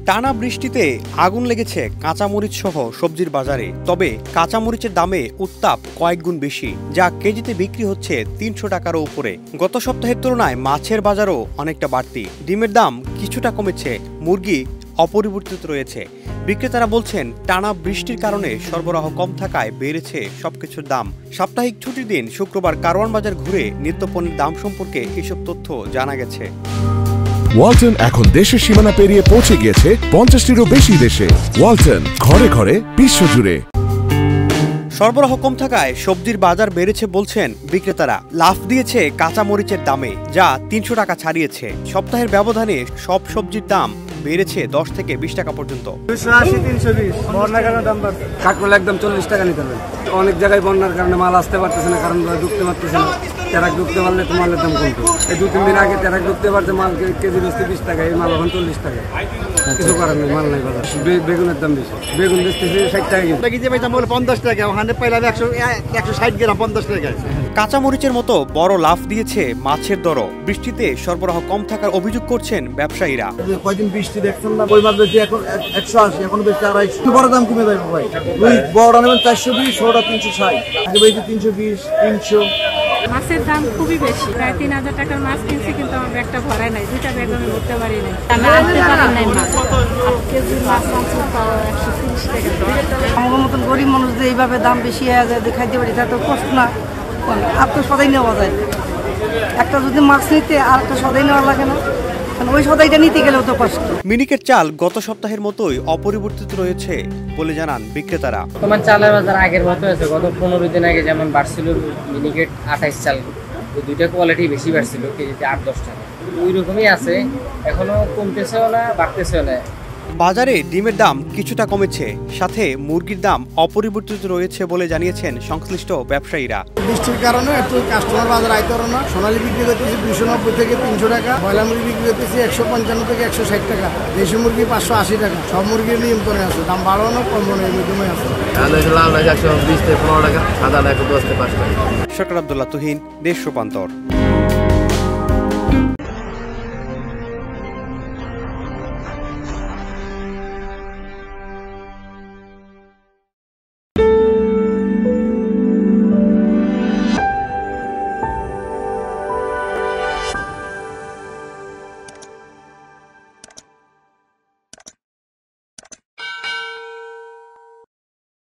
টানা বৃষ্টিতে আগুন লেগেছে কাঁচামরিচ সহ সবজির বাজারে। তবে কাঁচামরিচের দামে উত্তাপ কয়েক গুণ বেশি, যা কেজিতে বিক্রি হচ্ছে ৩০০ টাকারও উপরে। গত সপ্তাহের তুলনায় মাছের বাজারও অনেকটা বাড়তি। ডিমের দাম কিছুটা কমেছে, মুরগি অপরিবর্তিত রয়েছে। বিক্রেতারা বলছেন, টানা বৃষ্টির কারণে সরবরাহ কম থাকায় বেড়েছে সবকিছুর দাম। সাপ্তাহিক ছুটির দিন শুক্রবার কারওয়ান বাজার ঘুরে নিত্যপণ্যের দাম সম্পর্কে এসব তথ্য জানা গেছে। ওয়ালটন এখন দেশের সীমানা পেরিয়ে পৌঁছে গিয়েছে ৫০টিরও বেশি দেশে। ওয়ালটন, ঘরে ঘরে বিশ্বজুড়ে। সরবরাহ কম থাকায় সবজির বাজার বেড়েছে বলছেন বিক্রেতারা। লাফ দিয়েছে কাঁচামরিচের দামে, যা ৩০০ টাকা ছাড়িয়েছে। সপ্তাহের ব্যবধানে সব সবজির দাম বেড়েছে ১০ থেকে ২০ টাকা পর্যন্ত। ২৮০, ৩২০ বন্যার কারণে দাম বাড়ছে। কাঁকরোল একদম ৪০ টাকা নিতে হবে। অনেক জায়গায় বন্যার কারণে মাল আসতে পারতেছে না, কারণ ঢুকতে পারতেছে না। ট্রাক ঢুকতে পারলে তো মালের দাম কমতো। এই ২-৩ দিন আগে ট্রাক ঢুকতে পারছে, মাল কেজি বেচতে ২০ টাকা, এই মাল এখন ৪০ টাকা। কিছু করার নেই, মাল নাই বাজার। বেগুনের দাম বেশি, বেগুন বেচতেছে ৬০ টাকা কেজি পাইতাম বলে ৫০ টাকা, ওখানে পাইলাম ১৬০ গ্রাম ৫০ টাকায়। কাঁচামরিচের মতো বড় লাফ দিয়েছে মাছের দরও। বৃষ্টিতে সরবরাহ কম থাকার অভিযোগ করছেন ব্যবসায়ীরা। কয়দিন বৃষ্টি দেখছেন না, ওই মাছ বেশি এখন ১৮০, এখন বেশি ২৫০। বড় দাম কমে যাবে ভাই। রুই বড় নেবেন ৪২০, ছোটটা ৩৬০, আগে বেশি ৩২০, ৩০০। মাছের দাম খুবই বেশি, প্রায় ৩০০০ টাকার মাছ কিনছি, কিন্তু আমার ব্যাগটা ভরাই নাই, ২টা ব্যাগ আমি ভরতে পারি নাই। আমি আনতে পারি নাই মাছ। ৮ কেজির মাছ আনছি, তাও ১৩০ টাকা। আমার মতন গরিব মানুষ যে এইভাবে দাম বেশি হয়ে যায়, দেখাইতে পারি, তা তো কষ্ট না। আর তো সদাই নেওয়া যায়, একটা যদি মাছ নিতে আর একটা সদাই নেওয়া লাগে না, ওই সদাইটা নিতে গেলেও তো কষ্ট। মিনিকেট চাল গত সপ্তাহের মতোই অপরিবর্তিত রয়েছে বলে জানান বিক্রেতারা। তোমার চালের বাজার আগের মতো আছে। গত ১৫ দিন আগে যেমন বাড়ছিল মিনিকেট ২৮ চাল, ওই দুইটা কোয়ালিটি বেশি বাড়ছিল, কেজিতে ৮-১০ টাকা। ওই রকমই আছে, এখনো কমতেছেও না, বাড়তেছেও না। বাজারে ডিমের দাম কিছুটা কমেছে, সাথে মুরগির দাম অপরিবর্তিত রয়েছে বলে জানিয়েছেন সংশ্লিষ্ট ব্যবসায়ীরা। বৃষ্টির কারণে একটু কাস্টমার বাজার আইতে পারে না। সোনালী বিক্রি করতেছি ২৯০ থেকে ৩০০ টাকা, ব্রয়লার মুরগি বিক্রি করতেছি ১৫৫ থেকে ১৬০ টাকা, দেশি মুরগি ৫৮০ টাকা। সব মুরগির নিয়ন্ত্রণে আছে, দাম বাড়ানো কমানো এর মধ্যে আছে। লাল ১২০ থেকে ১৫ টাকা, সাদা ১১০ থেকে ৫ টাকা। শকর আব্দুল্লাহ তুহিন, দেশ রূপান্তর।